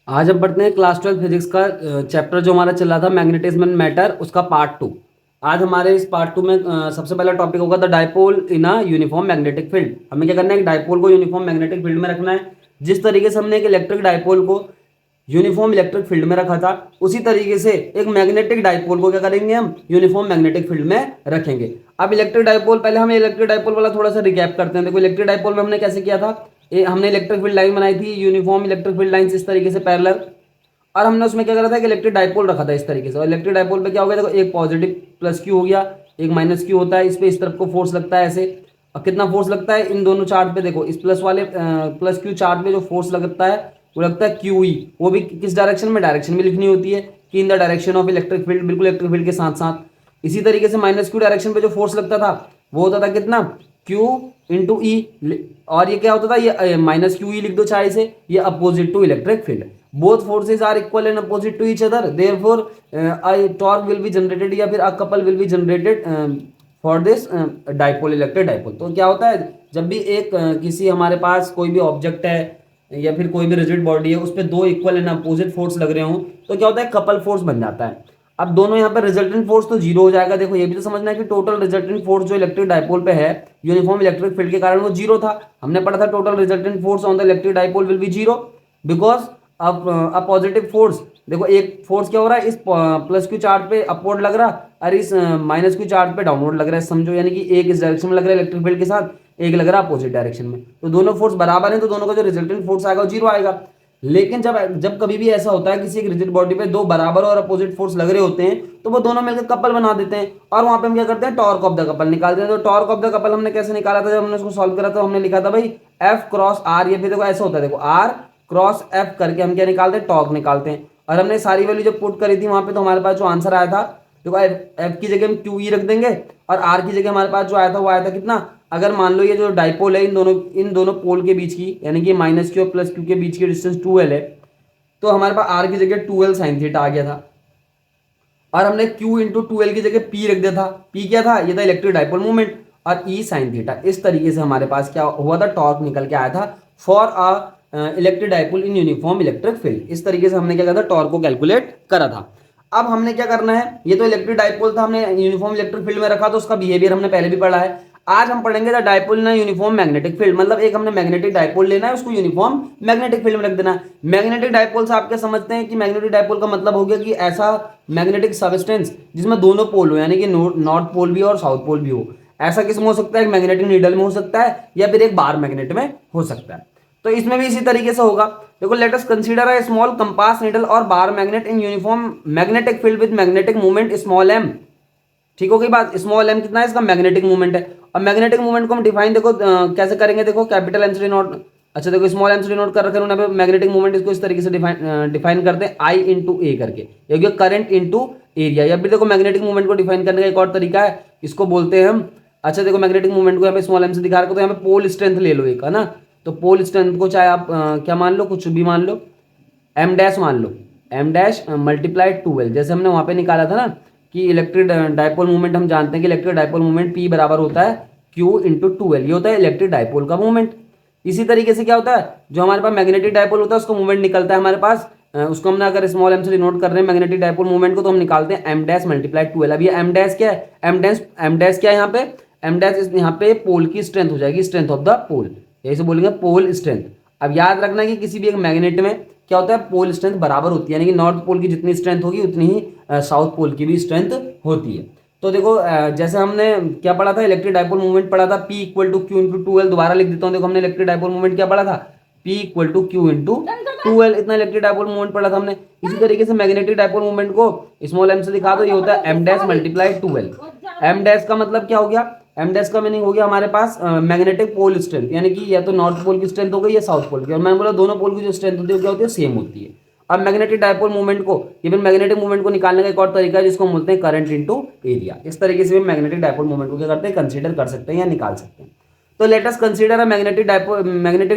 आज हम पढ़ते हैं क्लास 12 फिजिक्स का चैप्टर जो हमारा चल रहा था मैग्नेटिज्म एंड मैटर, उसका पार्ट 2। आज हमारे इस पार्ट 2 में सबसे पहला टॉपिक होगा the dipole in a uniform magnetic field. हमें क्या करना है, एक डाइपोल को यूनिफॉर्म मैग्नेटिक फील्ड में रखना है। जिस तरीके से हमने एक इलेक्ट्रिक डाइपोल को यूनिफॉर्म इलेक्ट्रिक फील्ड में रखा था, उसी तरीके से एक मैग्नेटिक डाइपोल को क्या करेंगे, हम यूनिफॉर्म मैग्नेटिक फील्ड में रखेंगे। अब इलेक्ट्रिक डाइपोल, पहले हम इलेक्ट्रिक डाइपोल वाला थोड़ा सा रिकैप करते हैं। देखो इलेक्ट्रिक डाइपोल में हमने कैसे किया था, हमने इलेक्ट्रिक फील्ड लाइन बनाई थी, यूनिफॉर्म इलेक्ट्रिक फील्ड लाइन इस तरीके से पैरेलल। और हमने उसमें क्या करा था, कि इलेक्ट्रिक डाइपोल रखा था इस तरीके से। और इलेक्ट्रिक डाइपोल पे क्या हो गया, देखो एक पॉजिटिव प्लस क्यू हो गया, एक माइनस क्यू होता है। इस पे इस तरफ को फोर्स लगता है ऐसे। और कितना फोर्स लगता है इन दोनों चार्ज पे, देखो इस प्लस वाले प्लस क्यू चार्ज पे जो फोर्स लगता है वो लगता है क्यू ई। वो भी किस डायरेक्शन में, डायरेक्शन में लिखनी होती है कि in the direction of electric field, बिल्कुल इलेक्ट्रिक फील्ड के साथ साथ। इसी तरीके से माइनस क्यू डायरेक्शन पे जो फोर्स लगता था वो होता था कितना, क्यू इंटू ई। और ये क्या होता था, ये माइनस क्यू ई लिख दो चाहे से, ये opposite to electric field. Both forces are equal and opposite to each other, therefore a torque will be generated या फिर a couple will be generated for this dipole, electric dipole. तो क्या होता है, जब भी एक किसी हमारे पास कोई भी ऑब्जेक्ट है या फिर कोई भी रिजिड बॉडी है, उस पर दो इक्वल एंड अपोजिट फोर्स लग रहे हों, तो क्या होता है, कपल फोर्स बन जाता है। अब दोनों यहाँ पर रिजल्टेंट फोर्स तो जीरो हो जाएगा। देखो ये भी तो समझना है कि टोटल रिजल्टेंट फोर्स जो इलेक्ट्रिक डाइपोल पे है यूनिफॉर्म इलेक्ट्रिक फील्ड के कारण, वो जीरो था। हमने पढ़ा था total resultant force on the electric dipole will B zero, because अब पॉजिटिव फोर्स, देखो एक फोर्स क्या हो रहा है, इस प्लस क्यू चार्ज पे अपवर्ड लग रहा और इस माइनस क्यू चार्ज पे डाउनवर्ड लग रहा है, समझो। यानी कि एक इस डायरेक्शन में लग रहा है इलेक्ट्रिक फील्ड के साथ, एक लग रहा है अपोजिट डायरेक्शन में। तो दोनों फोर्स बराबर है, तो दोनों का जो रिजल्टेंट फोर्स आएगा वो जीरो आएगा। लेकिन जब जब कभी भी ऐसा होता है किसी एक रिजिड बॉडी पे दो बराबर और अपोजिट फोर्स लग रहे होते हैं, तो वो दोनों मिलकर कपल बना देते हैं। और वहां पे हम क्या करते हैं, टॉर्क ऑफ द कपल निकालते हैं। तो टॉर्क ऑफ द कपल हमने कैसे निकाला था, जब हमने उसको सॉल्व करा था, हमने लिखा था भाई एफ क्रॉस आर। ये फिर देखो ऐसा होता है, देखो आर क्रॉस एफ करके हम क्या निकालते हैं, टॉर्क निकालते हैं। और हमने सारी वैल्यू जब पुट करी थी वहां पे, तो हमारे पास जो आंसर आया था, देखो एफ की जगह हम क्यू ई रख देंगे, और आर की जगह हमारे पास जो आया था वो आया था कितना, अगर मान लो ये जो डाइपोल है इन दोनों पोल के बीच की, यानी कि माइनस क्यू और प्लस क्यू के बीच की डिस्टेंस 2l है, तो हमारे पास आर की जगह 2l साइन थीटा आ गया था। और हमने q इंटू टू एल की जगह p रख दिया था। p क्या था, ये था इलेक्ट्रिक डाइपोल मूवमेंट, और e साइन थीटा। इस तरीके से हमारे पास क्या हुआ था, टॉर्क निकल के आया था for a electric dipole in uniform electric field. इस तरीके से हमने क्या करा था, टॉर्क को कैलकुलेट करा था। अब हमने क्या करना है, ये तो इलेक्ट्रिक डाइपोल था, हमने यूनिफॉर्म इलेक्ट्रिक फील्ड में रखा, तो उसका बिहेवियर हमने पहले भी पढ़ा है। आज हम पढ़ेंगे the dipole in uniform magnetic field. मतलब एक हमने मैग्नेटिक डाइपोल लेना है, उसको यूनिफॉर्म मैग्नेटिक फील्ड में रख देना है। मैग्नेटिक डाइपोल से आप क्या समझते हैं कि मैग्नेटिक डाइपोल का मतलब हो गया कि ऐसा मैग्नेटिक सबस्टेंस जिसमें दोनों पोल हो, यानी कि नॉर्थ पोल भी हो और साउथ पोल भी हो। ऐसा किसमें हो सकता है, एक मैग्नेटिक नीडल में हो सकता है, या फिर एक बार मैग्नेट में हो सकता है। तो इसमें भी इसी तरीके से होगा। देखो let us consider a small compass needle और bar magnet in uniform magnetic field with magnetic movement small M. ठीक हो गई बात, स्मॉल एम कितना है, इसका मैग्नेटिक मूवमेंट है। और मैग्नेटिक मूवमेंट को हम डिफाइन देखो कैसे करेंगे, देखो कैपिटल एम सी नोट, अच्छा देखो स्मॉल एम सी नोट कर रखे हैं मैग्नेटिक मूवमेंट, इसको इस तरीके से डिफाइन करते हैं आई इंटू ए करके, ये हो गया करंट इंटू एरिया। या फिर देखो मैग्नेटिक मूवमेंट को डिफाइन करने का एक और तरीका है, इसको बोलते हैं हम, अच्छा देखो मैग्नेटिक मूवमेंट को यहाँ पे स्मॉल एम से दिखा रखो, तो यहाँ पे पोल स्ट्रेंथ ले लो एक, है ना। तो पोल स्ट्रेंथ को चाहे आप क्या मान लो, कुछ भी मान लो, एम डैश मान लो, एम डैश मल्टीप्लाई 2l, जैसे हमने वहां पे निकाला था ना कि इलेक्ट्रिक डाइपोल मूवमेंट, हम जानते हैं कि इलेक्ट्रिक डाइपोल मूवमेंट p बराबर होता है q इंटू 2l, ये होता है इलेक्ट्रिक डाइपोल का मूवमेंट। इसी तरीके से क्या होता है, जो हमारे पास मैग्नेटिक डाइपोल होता है उसका मूवमेंट निकलता है हमारे पास, उसको हमने अगर स्मॉल एम से डिनोट कर रहे हैं मैग्नेटिक डाइपोल मूवमेंट को, तो हम निकालते हैं एम डैश मल्टीप्लाई 2l। अब ये एम डैश क्या है, एम डैश क्या है यहाँ पे, एम डैश यहाँ पे पोल की स्ट्रेंथ हो जाएगी, स्ट्रेंथ ऑफ द पोल, यही से बोलेंगे पोल स्ट्रेंथ। अब याद रखना कि किसी भी एक मैग्नेट में क्या होता है, पोल स्ट्रेंथ बराबर होती है, यानी कि नॉर्थ पोल की जितनी स्ट्रेंथ होगी उतनी ही साउथ पोल की भी स्ट्रेंथ होती है। तो देखो जैसे हमने क्या पढ़ा था, इलेक्ट्रिक डाइपोल मूवमेंट पढ़ा था P equal to q into two l. दोबारा लिख देता हूँ, देखो हमने इलेक्ट्रिक डाइपोल मूवमेंट क्या पढ़ा था, P equal to q into two l, इतना इलेक्ट्रिक डाइपोल मूवमेंट पढ़ा था हमने। इसी तरीके से मैग्नेटिक डाइपोल मूवमेंट को स्मॉल एम से दिखा दो, ये होता है m dash multiply 2l। M dash का मतलब क्या हो गया, एम डैश का मीनिंग हो गया हमारे पास मैग्नेटिक पोल स्ट्रेंथ, यानी कि या तो नॉर्थ पोल की स्ट्रेंथ हो गई या साउथ पोल की। और मैंने बोला दोनों पोल की जो स्ट्रेंथ होती है क्या होती है, सेम होती है। अब मैग्नेटिक डाइपोल मूवमेंट को, इवन मैग्नेटिक मूवमेंट को निकालने का एक और तरीका है जिसको हम बोलते हैं करंट इनटू एरिया। इस तरीके से भी मैग्नेटिक डाइपोल मूवमेंट को क्या करते हैं, कंसीडर कर सकते हैं या निकाल सकते हैं। तो लेट अस कंसीडर अ मैग्नेटिक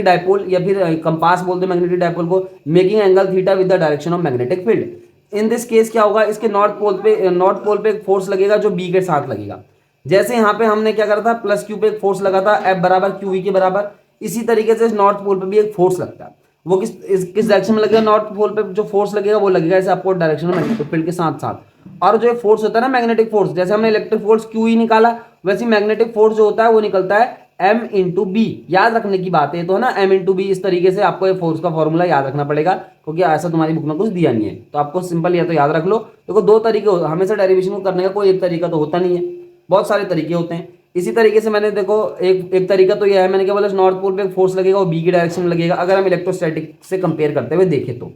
डाइपोल या फिर कंपास बोलते हैं मैग्नेटिक डाइपोल को, making angle theta with the direction of magnetic field. In this case क्या होगा, इसके नॉर्थ पोल पे एक फोर्स लगेगा जो बी के साथ लगेगा। जैसे यहाँ पे हमने क्या करा था, प्लस क्यू पे एक फोर्स लगा था एफ बराबर क्यू वी के बराबर, इसी तरीके से नॉर्थ पोल पे भी एक फोर्स लगता है। वो किस डायरेक्शन में लगेगा, नॉर्थ पोल पे जो फोर्स लगेगा वो लगेगा ऐसे अपवर्ड डायरेक्शन में मैग्नेटिक फील्ड के साथ साथ। और जो फोर्स होता है ना मैग्नेटिक फोर्स, जैसे हमने इलेक्ट्रिक फोर्स क्यू ही निकाला, वैसे मैग्नेटिक फोर्स जो होता है वो निकलता है एम इंटू बी। याद रखने की बात है तो है ना, एम इंटू बी। इस तरीके से आपको ये फोर्स का फॉर्मूला याद रखना पड़ेगा, क्योंकि ऐसा तुम्हारी बुक में कुछ दिया नहीं है, तो आपको सिंपल या तो याद रख लो। देखो दो तरीके हमेशा डेरिवेशन को करने का, कोई एक तरीका तो होता नहीं है, बहुत सारे तरीके होते हैं। इसी तरीके से मैंने देखो एक तरीका तो यह है, मैंने क्या बोला, नॉर्थ पोल पे फोर्स लगेगा वो बी की डायरेक्शन में लगेगा, अगर हम इलेक्ट्रोस्टैटिक से कंपेयर करते हुए देखें तो।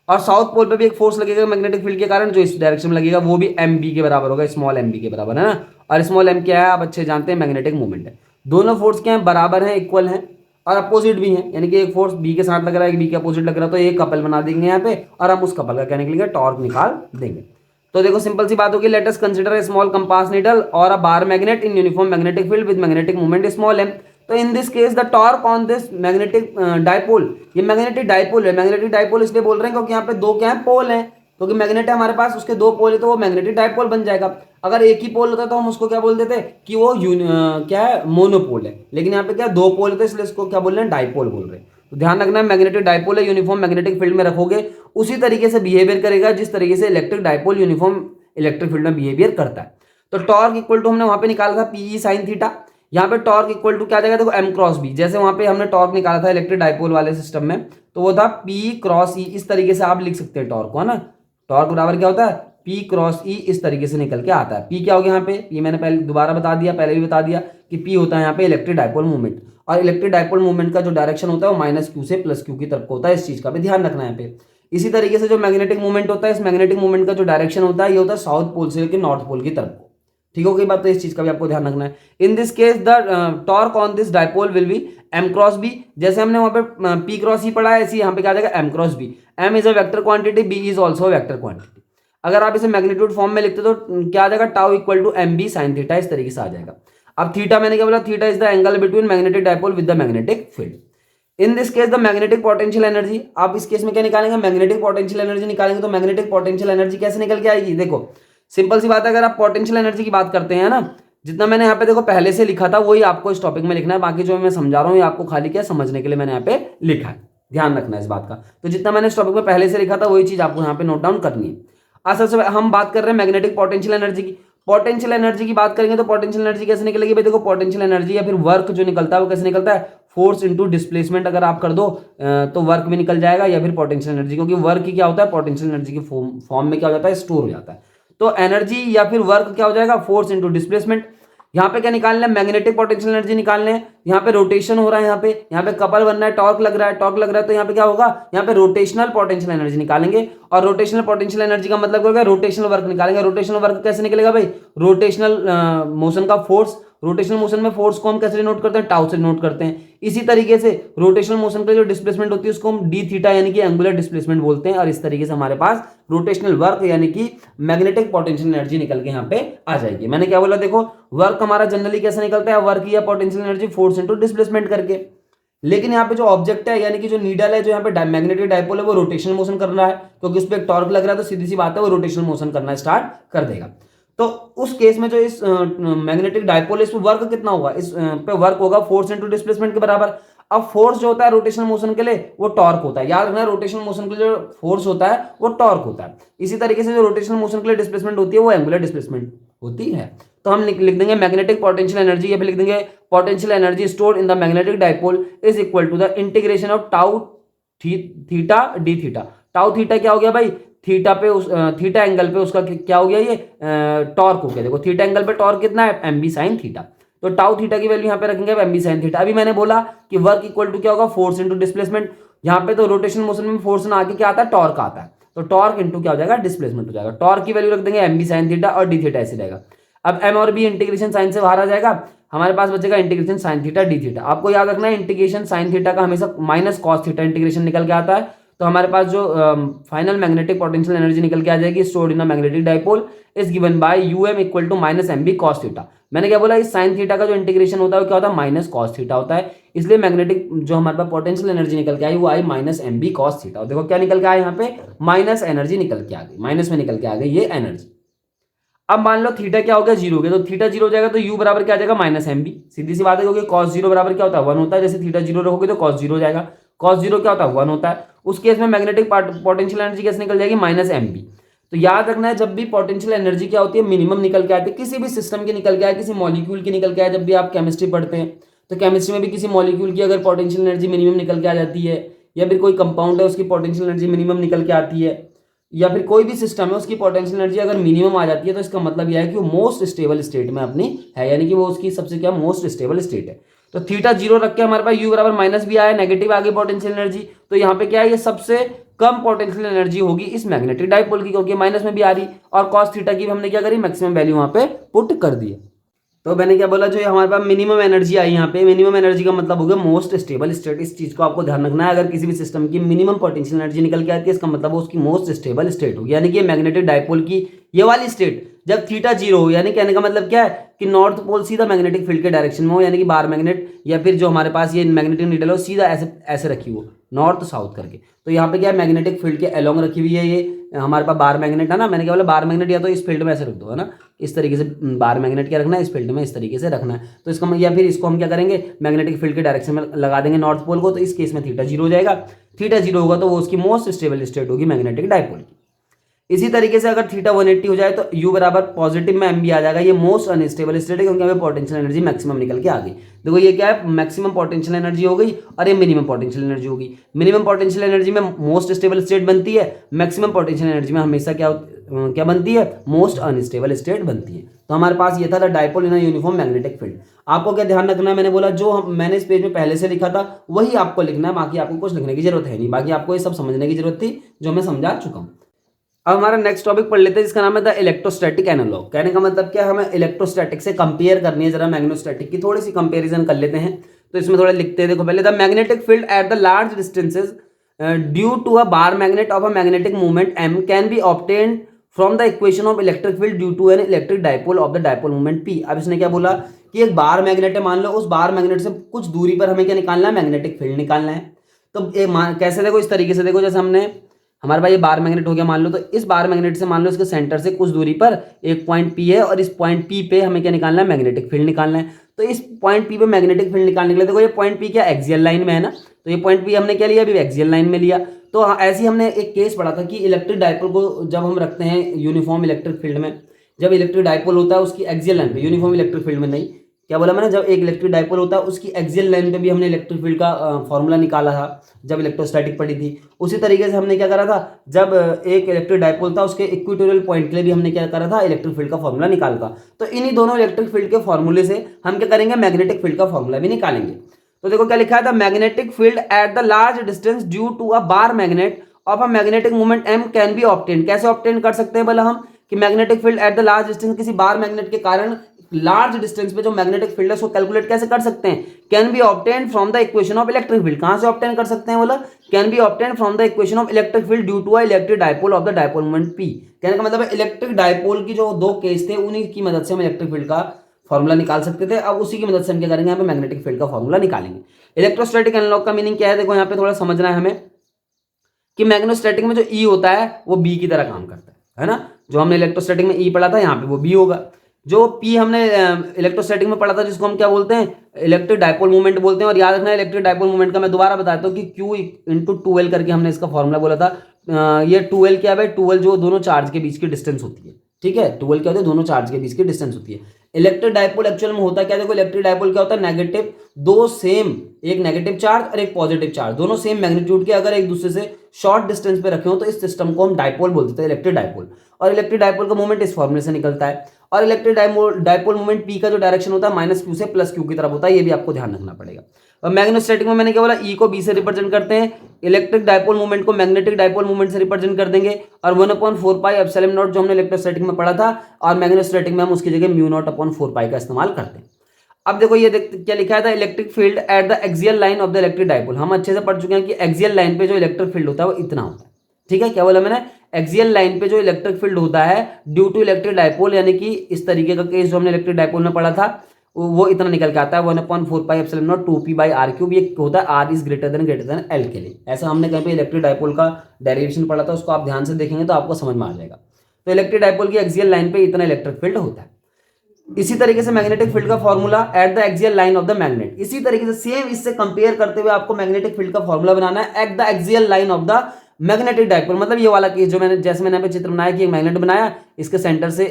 और साउथ पोल पे भी एक फोर्स लगेगा मैग्नेटिक फील्ड के कारण, जो इस डायरेक्शन में लगेगा वो भी एम बी के बराबर होगा, स्मॉल एम बी के बराबर, है ना। और स्मॉल एम क्या है आप अच्छे जानते हैं, मैग्नेटिक मूवमेंट है। दोनों फोर्स क्या है, बराबर हैं, इक्वल हैं और अपोजिट भी हैं, यानी कि एक फोर्स बी के साथ लग रहा है, एक बी के अपोजिट लग रहा है, तो एक कपल बना देंगे यहाँ पे और हम उस कपल का क्या निकलेंगे, टॉर्क निकाल देंगे। तो देखो सिंपल सी बात होगी, let us consider a small compass needle और a bar magnet in uniform magnetic field with magnetic movement small M. तो in this case the torque on this magnetic dipole, ये मैग्नेटिक डाइपोल है। Magnetic dipole इसलिए बोल रहे हैं क्योंकि यहाँ पे दो क्या है, पोल हैं, क्योंकि मैग्नेट है हमारे पास, उसके दो पोल है तो वो मैग्नेटिक डाइपोल बन जाएगा। अगर एक ही पोल होता तो हम उसको क्या बोल देते कि वो क्या है, मोनोपोल है। लेकिन यहाँ पे क्या दो पोल है तो इसलिए इसको क्या बोल रहे हैं, डाइपोल बोल रहे हैं। तो ध्यान रखना है, मैग्नेटिक डाइपोल है, यूनिफॉर्म मैग्नेटिक फील्ड में रखोगे उसी तरीके से बिहेवियर करेगा जिस तरीके से electric dipole uniform electric field में बिहेवियर करता है। तो टॉर्क इक्वल टू हमने वहां पे निकाला था पीई साइन थीटा, यहाँ पे टॉर्क इक्वल टू क्या जाएगा, देखो एम क्रॉस बी। जैसे वहां पे हमने टॉर्क निकाला था इलेक्ट्रिक डाइपोल वाले सिस्टम में, तो वो था पी क्रॉस ई। इस तरीके से आप लिख सकते हैं टॉर्क को, है ना। टॉर्क बराबर क्या होता है, पी क्रॉस ई, इस तरीके से निकल के आता है। पी क्या हो गया यहाँ पे, पी मैंने पहले दोबारा बता दिया, पहले भी बता दिया कि पी होता है यहाँ पे इलेक्ट्रिक डाइपोल मूवमेंट, और इलेक्ट्रिक डाइपोल मूवमेंट का जो डायरेक्शन होता है वो माइनस क्यू से प्लस क्यू की तरफ को होता है। इस चीज का भी ध्यान रखना है यहाँ पे। इसी तरीके से जो मैग्नेटिक मूवमेंट होता है, इस मैग्नेटिक मूवमेंट का जो डायरेक्शन होता है ये होता है साउथ पोल से लेकर नॉर्थ पोल की तरफ को। ठीक हो गई बात, तो इस चीज का भी आपको ध्यान रखना है। In this case the torque on this dipole will be m cross b. जैसे हमने वहां पे पी क्रॉस ई पढ़ा है, ऐसे यहाँ पे क्या आ जाएगा, m cross b. M is a vector quantity, b is also vector quantity. अगर आप इसे मैग्नीट्यूड फॉर्म में लिखते तो क्या आ जाएगा, tau equal to m b sine theta, इस तरीके से आ जाएगा। अब थीटा मैंने क्या बोला, theta is the angle between magnetic dipole with the magnetic field. In this case the magnetic potential energy, आप इस केस में क्या निकालेंगे, मैग्नेटिक पोटेंशियल एनर्जी निकालेंगे। तो मैग्नेटिक पोटेंशियल एनर्जी कैसे निकल के आएगी, देखो सिंपल सी बात है, अगर आप पोटेंशियल एनर्जी की बात करते हैं ना, जितना मैंने यहाँ पे देखो पहले से लिखा था वही आपको इस टॉपिक में लिखना है। बाकी जो मैं समझा रहा हूँ ये आपको खाली क्या समझने के लिए मैंने यहाँ पे लिखा है, ध्यान रखना है इस बात का। तो जितना मैंने इस टॉपिक में पहले से लिखा था वही चीज आपको यहाँ पे नोट डाउन करनी है। असल से हम बात कर रहे हैं मैग्नेटिक पोटेंशियल एनर्जी की। पोटेंशियल एनर्जी की बात करेंगे तो पोटेंशियल एनर्जी कैसे निकलेगी भाई, देखो पोटेंशियल एनर्जी या फिर वर्क जो निकलता है वो कैसे निकलता है, फोर्स इंटू डिस्प्लेसमेंट अगर आप कर दो तो वर्क भी निकल जाएगा, या फिर पोटेंशियल एनर्जी, क्योंकि वर्क ही क्या होता है, पोटेंशियल एनर्जी की फॉर्म में क्या हो जाता है, स्टोर हो जाता है। तो एनर्जी या फिर वर्क क्या हो जाएगा, फोर्स इंटू डिस्प्लेसमेंट। यहाँ पे क्या निकालना है, मैग्नेटिक पोटेंशियल एनर्जी निकालने हैं। यहाँ पे रोटेशन हो रहा है, यहाँ पे कपल बनना है, टॉर्क लग रहा है, तो यहाँ पे क्या होगा, यहाँ पे रोटेशनल पोटेंशियल एनर्जी निकालेंगे। और रोटेशनल पोटेंशियल एनर्जी का मतलब क्या होगा, रोटेशनल वर्क निकालेंगे। रोटेशनल वर्क कैसे निकलेगा भाई, रोटेशनल मोशन का फोर्स, रोटेशनल मोशन में फोर्स को हम कैसे नोट करते हैं, टाउ से नोट करते हैं। इसी तरीके से रोटेशनल मोशन का जो डिस्प्लेसमेंट होती है उसको हम डी थीटा यानी कि एंगुलर डिस्प्लेसमेंट बोलते हैं। और इस तरीके से हमारे पास रोटेशनल वर्क यानी कि मैग्नेटिक पोटेंशियल एनर्जी निकल के यहाँ पे आ जाएगी। मैंने क्या बोला, देखो वर्क हमारा जनरली कैसे निकलता है, वर्क या potential energy force into displacement करके। लेकिन यहाँ पे जो ऑब्जेक्ट है यानी कि जो नीडल है, जो यहाँ पे मैग्नेटिक डाइपोल है, वो रोटेशनल मोशन कर रहा है, क्योंकि उस पर एक टॉर्क लग रहा है, तो सीधी सी बात है वो रोटेशनल मोशन करना स्टार्ट कर देगा। तो उस केस में जो इस मैग्नेटिक डाइपोल है इस पे वर्क कितना होगा, इस पे वर्क होगा फोर्स इंटू डिस्प्लेसमेंट के बराबर। अब फोर्स जो होता है रोटेशनल मोशन के लिए वो टॉर्क होता है, याद रखना रोटेशनल मोशन के लिए जो फोर्स होता है वो टॉर्क होता है। इसी तरीके से जो रोटेशनल मोशन के लिए डिस्प्लेसमेंट होती है वो एंगुलर डिस्प्लेसमेंट होती है। तो हम लिख देंगे मैग्नेटिक पोटेंशियल एनर्जी, या फिर लिख देंगे potential energy stored in the magnetic dipole is equal to the integration of tau theta d theta. Tau theta क्या हो गया भाई, थीटा पे थीटा एंगल पे उसका क्या हो गया, ये टॉर्क हो गया। देखो थीटा एंगल पे टॉर्क कितना है, एम बी साइन थीटा। तो टाउ थीटा की वैल्यू यहाँ पे रखेंगे एम बी साइन थीटा। अभी मैंने बोला कि वर्क इक्वल टू क्या होगा, फोर्स इंटू डिस्प्लेसमेंट। यहाँ पे तो रोटेशन मोशन में फोर्स ना आके क्या आता है, टॉर्क आता है। तो टॉर्क इंटू क्या हो जाएगा, डिस्प्लेसमेंट हो जाएगा। टॉर्क की वैल्यू रख देंगे एम बी साइन थीटा और डी थीटा ऐसे रहेगा। अब एम और बी इंटीग्रेशन साइन से बाहर आ जाएगा, हमारे पास बचेगा integration sine theta d theta. आपको याद रखना है इंटीग्रेशन साइन थीटा का हमेशा माइनस कॉस थीटा इंटीग्रेशन निकल के आता है। तो हमारे पास जो फाइनल मैग्नेटिक पोटेंशियल एनर्जी निकल के आ जाएगी stored in a magnetic dipole is given by u m equal to minus M B cos theta. मैंने क्या बोला, इस साइन थीटा का जो इंटीग्रेशन होता है वो क्या होता है, माइनस कॉस थीटा होता है। इसलिए मैग्नेटिक जो हमारे पास पोटेंशियल एनर्जी निकल के आई वो I minus M B cos theta. देखो क्या निकल के आया, यहाँ पे माइनस एनर्जी निकल के आ गई, माइनस में निकल के आ गई ये एनर्जी। अब मान लो थीटा क्या हो गया, जीरो हो गया। तो थीटा जीरो हो जाएगा तो यू बराबर क्या आ जाएगा, माइनस एम बी। सीधी सी बात है, क्योंकि कॉस जीरो बराबर क्या होता है, वन होता है। जैसे थीटा जीरो रखोगे तो कॉस जीरो हो जाएगा। कॉस जीरो क्या होता है, 1 होता है। उस केस में मैग्नेटिक पोटेंशियल एनर्जी कैसे निकल जाएगी, -mb। तो याद रखना है जब भी पोटेंशियल एनर्जी क्या होती है, मिनिमम निकल के आती है, किसी भी सिस्टम की निकल के आए, किसी मॉलिक्यूल की निकल के आए। जब भी आप केमिस्ट्री पढ़ते हैं तो केमिस्ट्री में भी किसी मॉलिक्यूल की अगर पोटेंशियल एनर्जी मिनिमम निकल के आ जाती है, या फिर कोई कंपाउंड है उसकी पोटेंशियल एनर्जी मिनिमम निकल के आती है, या फिर कोई भी सिस्टम है उसकी पोटेंशियल एनर्जी अगर मिनिमम आ जाती है, तो इसका मतलब यह है कि वो मोस्ट स्टेबल स्टेट में अपनी है, यानी कि वो उसकी सबसे क्या मोस्ट स्टेबल स्टेट है। तो थीटा जीरो रख के हमारे पास u बराबर माइनस भी आया, नेगेटिव आ गई पोटेंशियल एनर्जी, तो यहाँ पे क्या है, ये सबसे कम पोटेंशियल एनर्जी होगी इस मैग्नेटिक डाइपोल की, क्योंकि माइनस में भी आ रही, और कॉस थीटा की भी हमने क्या करी, मैक्सिमम वैल्यू वहां पे पुट कर दी है। तो मैंने क्या बोला, जो हमारे पास मिनिमम एनर्जी आई यहाँ पे, मिनिमम एनर्जी का मतलब हो गया मोस्ट स्टेबल स्टेट। इस चीज को आपको ध्यान रखना है, अगर किसी भी सिस्टम की मिनिमम पोटेंशियल एनर्जी निकल के आती है, इसका मतलब वो उसकी मोस्ट स्टेबल स्टेट होगी, यानी कि मैग्नेटिक डाइपोल की ये वाली स्टेट जब थीटा जीरो हो, यानी कहने का मतलब क्या है कि नॉर्थ पोल सीधा मैग्नेटिक फील्ड के डायरेक्शन में हो, यानी कि बार मैग्नेट या फिर जो हमारे पास ये मैग्नेटिक नीडल हो सीधा ऐसे ऐसे रखी हो नॉर्थ साउथ करके। तो यहाँ पे क्या है, मैग्नेटिक फील्ड के अलोंग रखी हुई है, ये हमारे पास बार मैग्नेट है ना, मैंने क्या बोला बार मैग्नेट या तो इस फील्ड में ऐसे रख दो, है ना, इस तरीके से बार मैग्नेट क्या रखना है, इस फील्ड में इस तरीके से रखना है। तो इसका या फिर इसको हम क्या करेंगे, मैग्नेटिक फील्ड के डायरेक्शन में लगा देंगे नॉर्थ पोल को, तो इस केस में थीटा जीरो हो जाएगा। थीटा जीरो होगा तो वो उसकी मोस्ट स्टेबल स्टेट होगी मैग्नेटिक डाइपोल की। इसी तरीके से अगर थीटा 180 हो जाए तो u बराबर पॉजिटिव में mb आ जाएगा, ये मोस्ट अनस्टेबल स्टेट है, क्योंकि हमें पोटेंशियल एनर्जी मैक्सिमम निकल के आ गई। देखो ये क्या है, मैक्सिमम पोटेंशियल एनर्जी हो गई और ये मिनिमम पोटेंशियल एनर्जी होगी। मिनिमम पोटेंशियल एनर्जी में मोस्ट स्टेबल स्टेट बनती है, मैक्सिमम पोटेंशियल एनर्जी में हमेशा क्या बनती है, मोस्ट अनस्टेबल स्टेट बनती है। तो हमारे पास ये था the dipole in a uniform magnetic field. आपको क्या ध्यान रखना है, मैंने बोला जो मैंने इस पेज में पहले से लिखा था वही आपको लिखना है, बाकी आपको कुछ लिखने की जरूरत है नहीं, बाकी आपको ये सब समझने की जरूरत थी जो मैं समझा चुका हूँ। अब हमारा नेक्स्ट टॉपिक पढ़ लेते हैं जिसका नाम है द इलेक्ट्रोस्टैटिक एनालॉग। कहने का मतलब क्या है, हमें इलेक्ट्रोस्टैटिक से कंपेयर करनी है, जरा मैग्नेटोस्टैटिक की थोड़ी सी कंपेरिजन कर लेते हैं। तो इसमें थोड़ा लिखते हैं, देखो पहले the magnetic field at the large distances due to a bar magnet of a magnetic movement m can be obtained from the equation of electric field due to an electric dipole of the dipole movement p। अब इसने क्या बोला कि एक bar magnet है, मान लो उस bar magnet से कुछ दूरी पर हमें क्या निकालना है, मैग्नेटिक फील्ड निकालना है। तो कैसे, देखो इस तरीके से, देखो जैसे हमने हमारे पास ये बार मैग्नेट हो गया मान लो, तो इस बार मैग्नेट से मान लो इसके सेंटर से कुछ दूरी पर एक पॉइंट P है, और इस पॉइंट P पे हमें क्या निकालना है, मैग्नेटिक फील्ड निकालना है। तो इस पॉइंट P पे मैग्नेटिक फील्ड निकालने के लिए देखो ये पॉइंट P क्या एक्सियल लाइन में है ना, तो ये पॉइंट P हमने क्या लिया, अभी एक्सियल लाइन में लिया। तो ऐसे ही हमने एक केस पढ़ा था कि इलेक्ट्रिक डाइपोल को जब हम रखते हैं यूनिफॉर्म इलेक्ट्रिक फील्ड में, जब इलेक्ट्रिक डाइपोल होता है उसकी एक्सियल लाइन पे, यूनिफॉर्म इलेक्ट्रिक फील्ड में नहीं, क्या बोला मैंने, जब एक इलेक्ट्रिक डाइपोल होता है उसकी एक्सियल लाइन पे भी हमने इलेक्ट्रिक फील्ड का फॉर्मूला निकाला था जब इलेक्ट्रोस्टैटिक पढ़ी थी। उसी तरीके से हमने क्या करा था, जब एक इलेक्ट्रिक डाइपोल था उसके इक्वेटोरियल पॉइंट के लिए भी हमने क्या करा था, इलेक्ट्रिक फील्ड का फॉर्मूला निकाला था। तो इन्हीं दोनों इलेक्ट्रिक फील्ड के फॉर्मूले से हम क्या करेंगे, मैग्नेटिक फील्ड का फॉर्मूला भी निकालेंगे। तो देखो क्या लिखा है, the magnetic field at the large distance due to a bar magnet of a magnetic movement m can be obtain. कैसे ऑब्टेन कर सकते हैं बोला हम, कि magnetic field at the large distance, किसी बार मैग्नेट के कारण लार्ज डिस्टेंस पे जो मैग्नेटिक फील्ड है उसको कैलकुलेट कैसे कर सकते हैं, can be obtain from the equation of electric field. कहां से ऑब्टेन कर सकते हैं बोला, can be obtain from the equation of electric field due to a electric dipole of the dipole moment p। कहने का मतलब है इलेक्ट्रिक डाइपोल की जो दो केस थे उन्हीं की मदद से हम इलेक्ट्रिक फील्ड का फॉर्मूला निकाल सकते थे। अब उसी की मदद से हम क्या करेंगे, यहाँ पे मैग्नेटिक फील्ड का फॉर्मूला निकालेंगे। इलेक्ट्रोस्टैटिक एनालॉग का मीनिंग क्या है, देखो यहाँ पे थोड़ा समझना है हमें कि मैग्नेटोस्टैटिक में जो E होता है वो B की तरह काम करता है ना। जो हमने इलेक्ट्रोस्टैटिक में E पढ़ा था यहाँ पे वो B होगा। जो P हमने इलेक्ट्रोस्टैटिक में पढ़ा था जिसको हम क्या बोलते हैं, इलेक्ट्रिक डाइपोल मूवमेंट बोलते हैं। और याद रखना इलेक्ट्रिक डाइपोल मूवमेंट का मैं दोबारा बताता हूँ कि Q इंटू 2L करके हमने इसका फॉर्मूला बोला था। ये 2L क्या है, 2L जो दोनों चार्ज के बीच की डिस्टेंस होती है, ठीक है। 2L क्या होता है, दोनों चार्ज के बीच की डिस्टेंस होती है। इलेक्ट्रिक डाइपोल एक्चुअल में होता क्या, देखो इलेक्ट्रिक डाइपोल क्या होता है, नेगेटिव दो सेम, एक नेगेटिव चार्ज और एक पॉजिटिव चार्ज, दोनों सेम मैग्नीट्यूड के अगर एक दूसरे से शॉर्ट डिस्टेंस पे रखे हो तो इस सिस्टम को हम डाइपोल बोलते हैं, इलेक्ट्रिक डाइपोल। और इलेक्ट्रिक डाइपोल का मूवमेंट इस फॉर्मूले से निकलता है। और इलेक्ट्रिक डाइपोल मूवमेंट P का जो डायरेक्शन होता है -q से +q की तरफ होता है, ये भी आपको ध्यान रखना पड़ेगा। और मैग्नेटोस्टैटिक में मैंने क्या बोला, E को B से रिप्रेजेंट करते हैं, इलेक्ट्रिक डाइपोल मूवमेंट को मैग्नेटिक डाइपोल मूवमेंट से रिप्रेजेंट कर देंगे, और 1/4πε0 जो हमने इलेक्ट्रोस्टैटिक में पढ़ा था, और मैग्नेटोस्टैटिक में हम उसकी जगह μ0/4π का इस्तेमाल करते हैं। अब देखो ये क्या लिखा है, the electric field at the axial line of the electric dipole. हम अच्छे से पढ़ चुके हैं कि एक्सियल लाइन पे जो इलेक्ट्रिक फील्ड होता है वो इतना होता है, ठीक है। क्या बोला मैंने, एक्सियल लाइन पे जो इलेक्ट्रिक फील्ड होता है ड्यू टू इलेक्ट्रिक डाइपोल, यानी कि इस तरीके का केस जो हमने इलेक्ट्रिक डाइपोल में पढ़ा था वो इतना निकल के आता है 1/4πε0 2p/r3। ये होता है r is greater than l के लिए। ऐसा हमने कहीं पे इलेक्ट्रिक डाइपोल का डेरिवेशन पढ़ा था, उसको आप ध्यान से देखेंगे तो आपको समझ में आ जाएगा। तो इलेक्ट्रिक डाइपोल की एक्सियल लाइन पे इतना इलेक्ट्रिक फील्ड होता है। इसी तरीके से मैग्नेटिक फील्ड का formula at the axial line of the magnet, इसी तरीके से सेम इससे कंपेयर करते हुए आपको मैग्नेटिक फील्ड का फॉर्मूला बनाना है at the axial line of the magnetic dipole. मतलब ये वाला केस जो मैंने जैसे मैंने यहाँ पे चित्र बनाया कि एक मैग्नेट बनाया, इसके सेंटर से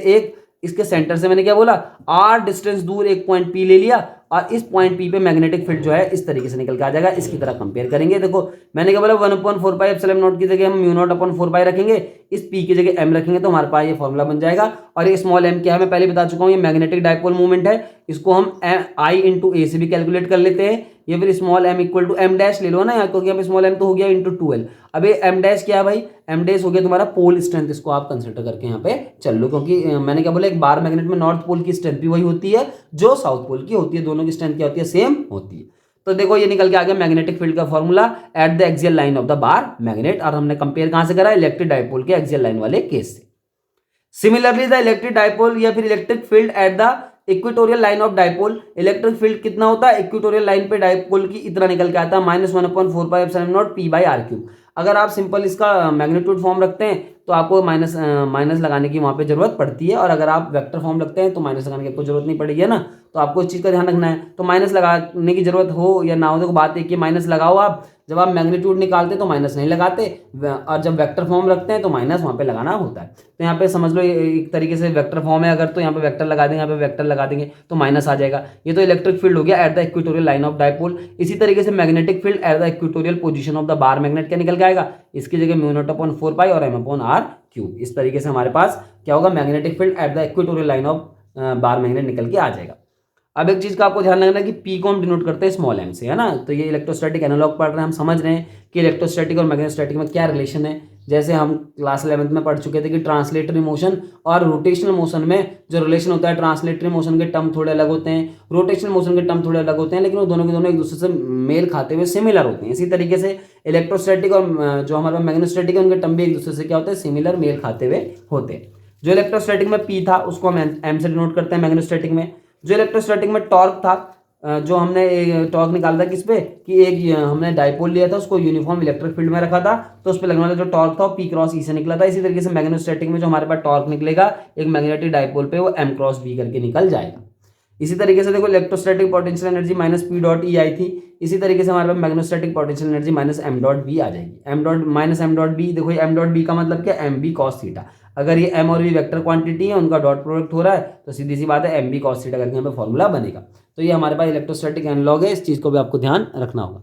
इसके सेंटर से मैंने क्या बोला, आर डिस्टेंस दूर एक पॉइंट पी ले लिया और इस पॉइंट पी पे मैग्नेटिक फील्ड जो है इस तरीके से निकल के आ जाएगा। इसकी तरह कंपेयर करेंगे। देखो मैंने क्या बोला 1/4 एप्सिलॉन नॉट की जगह हम म्यू0/4 रखेंगे, इस पी की जगह एम रखेंगे तो हमारे पास ये फॉर्मूला बन जाएगा। और ये स्मॉल एम क्या है मैं पहले बता चुका हूँ, ये मैग्नेटिक डाइपोल मूवमेंट है, इसको हम आई इंटू ए से भी कैलकुलेट कर लेते हैं। ये फिर small m equal to m dash ले लो ना यहाँ, क्योंकि यहाँ पे स्मॉल एम तो हो गया इंटू 2l। अब ये एम डैश क्या है भाई, एम डैश हो गया तुम्हारा पोल स्ट्रेंथ, इसको आप कंसिडर करके यहाँ पे चल लो, क्योंकि मैंने क्या बोला एक बार मैग्नेट में नॉर्थ पोल की स्ट्रेंथ भी वही होती है जो साउथ पोल की होती है, दोनों की स्ट्रेंथ क्या होती है, सेम होती है। तो देखो ये निकल के आ गया मैग्नेटिक फील्ड का formula at the axial line of the bar magnet, और हमने कंपेयर कहां से करा, इलेक्ट्रिक डाइपोल के एक्सियल लाइन वाले केस से। सिमिलरली द इलेक्ट्रिक डाइपोल या फिर electric field at the equatorial line of dipole, electric field कितना होता है इक्वेटोरियल लाइन पे डाइपोल की इतना निकल के आता है -1/4 पी बाई आर क्यूब। अगर आप सिंपल इसका मैग्नीट्यूड फॉर्म रखते हैं तो आपको माइनस लगाने की वहां पे जरूरत पड़ती है, और अगर आप वेक्टर फॉर्म रखते हैं तो माइनस लगाने की आपको जरूरत नहीं पड़ेगी, है ना। तो आपको इस चीज का ध्यान रखना है। तो माइनस लगाने की जरूरत हो या ना हो, तो बात एक कि माइनस लगाओ आप, जब आप मैग्नीट्यूड निकालते तो माइनस नहीं लगाते, और जब वेक्टर फॉर्म रखते हैं तो माइनस वहां पे लगाना होता है। तो यहाँ पे समझ लो एक तरीके से वेक्टर फॉर्म है अगर, तो यहाँ पे वेक्टर लगा देंगे, यहाँ पे वेक्टर लगा देंगे तो माइनस आ जाएगा। ये तो इलेक्ट्रिक फील्ड हो गया at the equatorial line of dipole. इसी तरीके से magnetic field at the equatorial position of the bar magnet क्या निकल के आएगा, इसकी जगह म्यू0/4 और m/r³। इस तरीके से हमारे पास क्या होगा, magnetic field at the equatorial line of bar magnet निकल के आ जाएगा। अब एक चीज का आपको ध्यान रखना कि पी को हम डिनोट करते हैं स्मॉल एम से, है ना। तो ये इलेक्ट्रोस्टैटिक एनालॉग पढ़ रहे हैं, हम समझ रहे हैं कि इलेक्ट्रोस्टैटिक और मैग्नेटोस्टैटिक में क्या रिलेशन है। जैसे हम क्लास 11th में पढ़ चुके थे कि ट्रांसलेटरी मोशन और रोटेशनल मोशन में जो रिलेशन होता है, ट्रांसलेटरी मोशन के टर्म थोड़े अलग होते हैं, रोटेशनल मोशन के टर्म थोड़े अलग होते हैं, लेकिन वो दोनों के दोनों एक दूसरे से मेल खाते हुए सिमिलर होते हैं। इसी तरीके से इलेक्ट्रोस्टैटिक और जो हमारे मैग्नेटोस्टैटिक है उनके टर्म भी एक दूसरे से क्या होते हैं, सिमिलर मेल खाते हुए होते हैं। जो इलेक्ट्रोस्टैटिक में पी था उसको हम एम से डिनोट करते हैं मैग्नेटोस्टैटिक में। जो इलेक्ट्रोस्टैटिक में टॉर्क था, जो हमने टॉर्क निकाला था किस पे, कि एक हमने डाइपोल लिया था, उसको यूनिफॉर्म इलेक्ट्रिक फील्ड में रखा था, तो उस पे लगने वाला जो टॉर्क था वो पी क्रॉस ई से निकला था। इसी तरीके से मैग्नेटोस्टैटिक में जो हमारे पास टॉर्क निकलेगा एक मैग्नेटिक डाइपोल पे, वो एम क्रॉस बी करके निकल जाएगा। इसी तरीके से देखो इलेक्ट्रोस्टैटिक पोटेंशियल एनर्जी -p.E आई थी, इसी तरीके से हमारे पास मैग्नेटोस्टैटिक पोटेंशियल एनर्जी -m.b आ जाएगी। m.b देखो ये m.b का मतलब क्या, mb cos थीटा। अगर ये m और v वेक्टर क्वांटिटी है, उनका डॉट प्रोडक्ट हो रहा है, तो सीधी सी बात है mb cos थीटा करके यहाँ पे फॉर्मूला बनेगा। तो ये हमारे पास इलेक्ट्रोस्टैटिक एनालॉग है, इस चीज को भी आपको ध्यान रखना होगा।